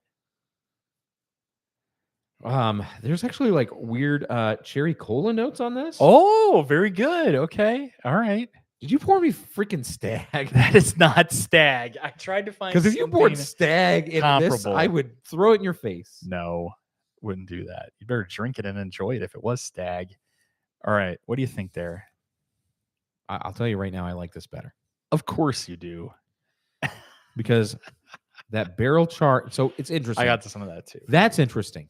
There's actually like weird cherry cola notes on this. Oh, very good. Okay. All right. Did you pour me freaking Stag? That is not Stag. I tried to find Because if you poured Stag in this, comparable. I would throw it in your face. No, wouldn't do that. You better drink it and enjoy it if it was Stag. All right. What do you think there? I'll tell you right now, I like this better. Of course you do. Because that barrel char. So it's interesting. I got to some of that too. That's interesting.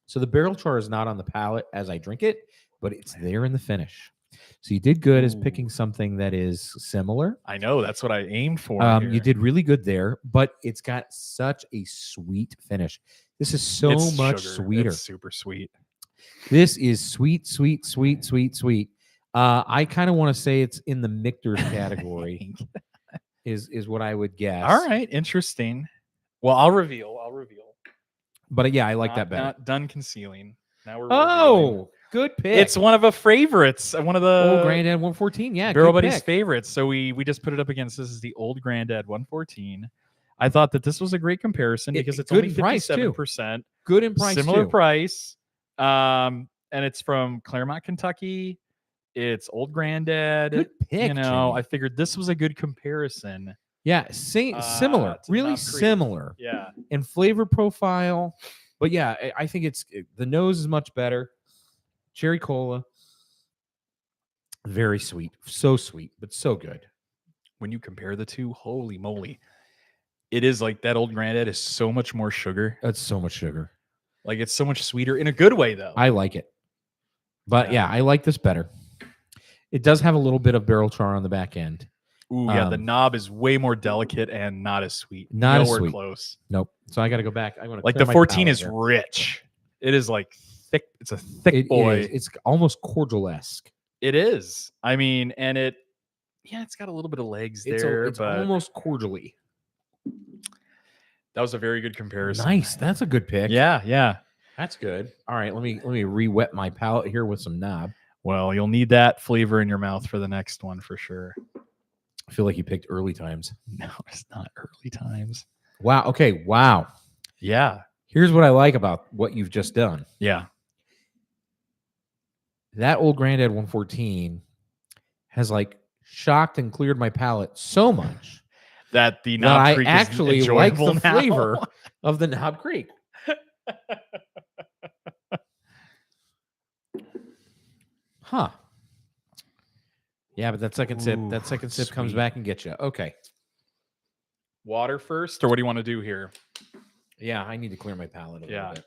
So the barrel char is not on the palate as I drink it, but it's there in the finish. So you did good as picking something that is similar. I know. That's what I aimed for. You did really good there, but it's got such a sweet finish. This is so much sweeter. It's super sweet. This is sweet, sweet, sweet, sweet, sweet. I kind of want to say it's in the Michter's category, is what I would guess. All right. Interesting. Well, I'll reveal. But yeah, I like that better. Not done concealing. Now we're revealing. Good pick. It's one of the favorites. One of the Old Granddad 114. Yeah, Barrel Buddies' favorites. So we just put it up against. This is the Old Granddad 114. I thought that this was a great comparison because it's only 57%. Good in price, similar price. And it's from Claremont, Kentucky. It's Old Granddad. Good pick. Jimmy. I figured this was a good comparison. Yeah, similar, really similar. Yeah, in flavor profile, but yeah, I think the nose is much better. Cherry cola, very sweet, so sweet, but so good. When you compare the two, holy moly, it is like that Old Granddad is so much more sugar. That's so much sugar. Like it's so much sweeter in a good way, though. I like it, but yeah, I like this better. It does have a little bit of barrel char on the back end. Ooh, yeah, the knob is way more delicate and not as sweet. Not Nowhere as sweet. Close. Nope. So I got to go back. I want to like the 14 is rich. It is like thick. It's a thick boy. It's almost cordial-esque. It is. I mean, and it's got a little bit of legs there. It's almost cordially. That was a very good comparison. Nice. That's a good pick. Yeah. That's good. All right, let me re-wet my palate here with some knob. Well, you'll need that flavor in your mouth for the next one for sure. I feel like you picked early times. No, it's not early times. Wow. Okay. Wow. Yeah. Here's what I like about what you've just done. Yeah. That Old Granddad 114 has like shocked and cleared my palate so much that the Knob Creek I actually is like the now. flavor of the Knob Creek. Huh. Yeah, but that second sip comes back and gets you. Okay. Water first, or what do you want to do here? Yeah, I need to clear my palate a little bit.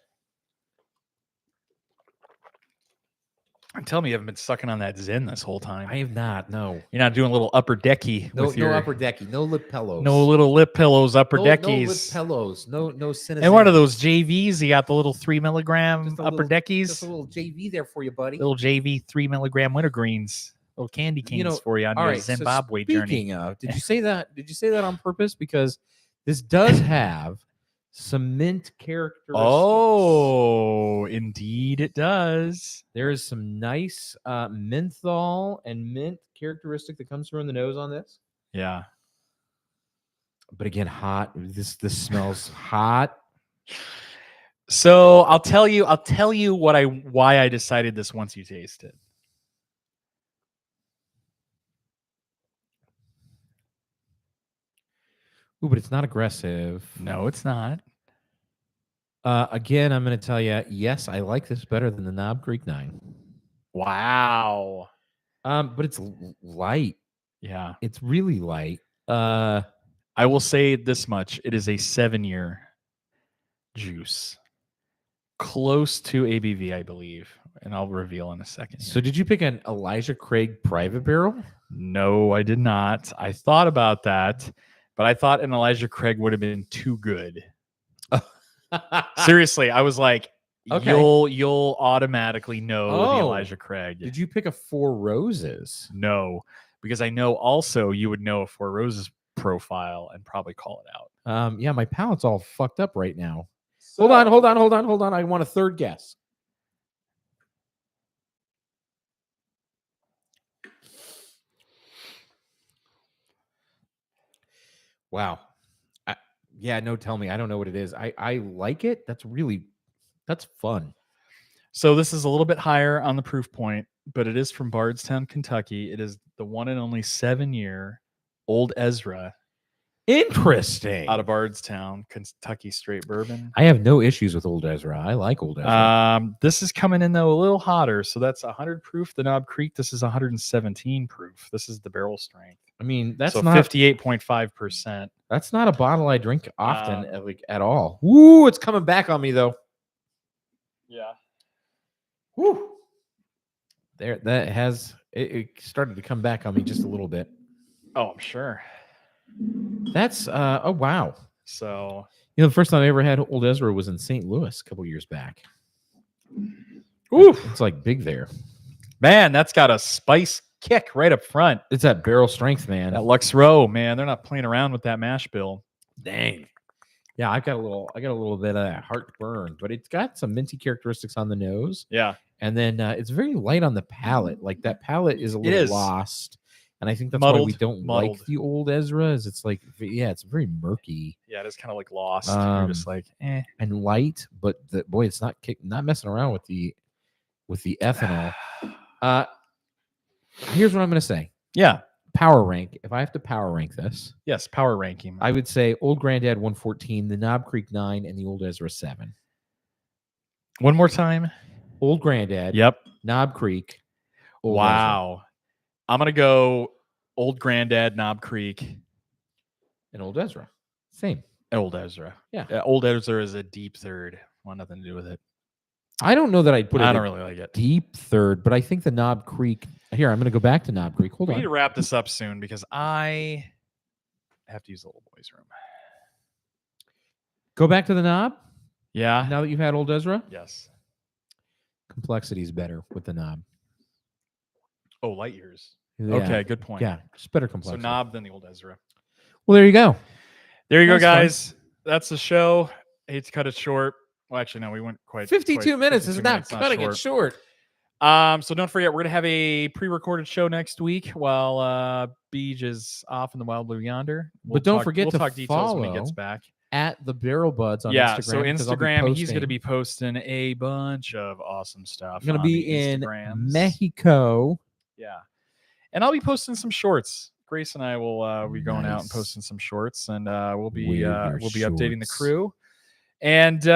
And tell me you haven't been sucking on that Zen this whole time. I have not. No. You're not doing a little upper decky. No upper decky. No lip pillows. No little lip pillows, upper deckies. No lip pillows. No Cinnazine. And what are those JVs? You got the little 3 milligram upper deckies. Just a little JV there for you, buddy. Little JV 3 milligram wintergreens. Little candy canes for you on your Zimbabwe journey. Did you say that? Did you say that on purpose? Because this does have some mint characteristics. Oh, indeed it does. There is some nice menthol and mint characteristic that comes through in the nose on this. Yeah. But again, hot. This smells hot. So I'll tell you why I decided this once you taste it. Ooh, but it's not aggressive. No, it's not. Again, I'm going to tell you, yes, I like this better than the Knob Creek 9. Wow. But it's light. Yeah. It's really light. I will say this much: it is a 7-year juice, close to ABV, I believe, and I'll reveal in a second. So did you pick an Elijah Craig private barrel? No, I did not. I thought about that, but I thought an Elijah Craig would have been too good. Seriously, I was like, Okay. you'll automatically know the Elijah Craig. Did you pick a Four Roses? No, because I know also you would know a Four Roses profile and probably call it out. Yeah, my palate's all fucked up right now. Hold on. I want a third guess. Wow. Tell me. I don't know what it is. I like it. That's fun. So this is a little bit higher on the proof point, but it is from Bardstown, Kentucky. It is the one and only 7-year Old Ezra. Interesting. Out of Bardstown, Kentucky straight bourbon. I have no issues with Old Ezra. I like Old Ezra. This is coming in though a little hotter. So that's 100 proof. The Knob Creek, this is 117 proof. This is the barrel strength. I mean, that's so not 58.5%. That's not a bottle I drink often, at all. Woo, it's coming back on me though. Yeah. Woo. There, it started to come back on me just a little bit. Oh, I'm sure. That's oh wow. So the first time I ever had Old Ezra was in St. Louis a couple years back. Ooh, it's like big there. Man, that's got a spice kick right up front. It's that barrel strength, man. That Lux Row, man. They're not playing around with that mash bill. Dang. Yeah, I got a little bit of that heartburn, but it's got some minty characteristics on the nose. Yeah. And then it's very light on the palate. Like that palate is a little lost. And I think that's why we don't like the Old Ezra. Is it's like, it's very murky. Yeah, it's kind of like lost. You're just like, and light, but it's not messing around with the ethanol. Here's what I'm gonna say. Yeah. Power rank. If I have to power rank this, yes, power ranking. I would say Old Granddad 114, the Knob Creek 9, and the Old Ezra 7. One more time. Old Granddad. Yep. Knob Creek. Old Ezra. I'm gonna go Old Granddad, Knob Creek, and Old Ezra. Same. Old Ezra. Yeah. Old Ezra is a deep third. Want nothing to do with it. I don't know that I'd put it. I don't really like it. Deep third, but I think the Knob Creek. Here, I'm going to go back to Knob Creek. Hold on. We need to wrap this up soon because I have to use the little boys' room. Go back to the Knob. Yeah. Now that you've had Old Ezra. Yes. Complexity is better with the Knob. Oh, light years. Yeah. Okay, good point. Yeah, it's better complexity. So Knob than the Old Ezra. Well, there you go. There you go, guys. Fun. That's the show. I hate to cut it short. Well, actually, no, we went quite 52 minutes. Is not cutting it short. So don't forget, we're gonna have a pre-recorded show next week while Beej is off in the wild blue yonder. But don't forget to talk details when he gets back at the Barrel Buds on Instagram. So Instagram, he's gonna be posting a bunch of awesome stuff. I'm gonna be in Mexico. Yeah, and I'll be posting some shorts. Grace and I will be going out and posting some shorts, and we'll be updating the crew. And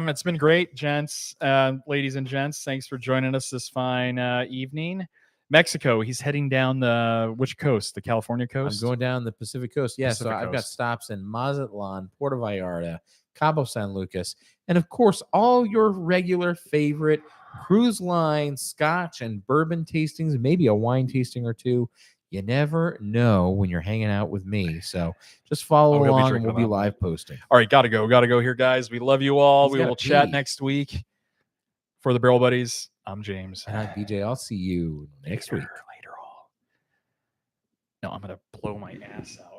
it's been great, gents, ladies and gents. Thanks for joining us this fine evening. Mexico, he's heading down which coast? The California coast? I'm going down the Pacific coast. Yeah, so I've got stops in Mazatlan, Puerto Vallarta, Cabo San Lucas, and of course, all your regular favorite cruise line Scotch and bourbon tastings, maybe a wine tasting or two. You never know when you're hanging out with me. So just follow along and we'll be live posting. All right, gotta go here, guys. We love you all. We will chat next week. For the Barrel Buddies, I'm James. And I'm BJ. I'll see you next week. Later all. No, I'm gonna blow my ass out.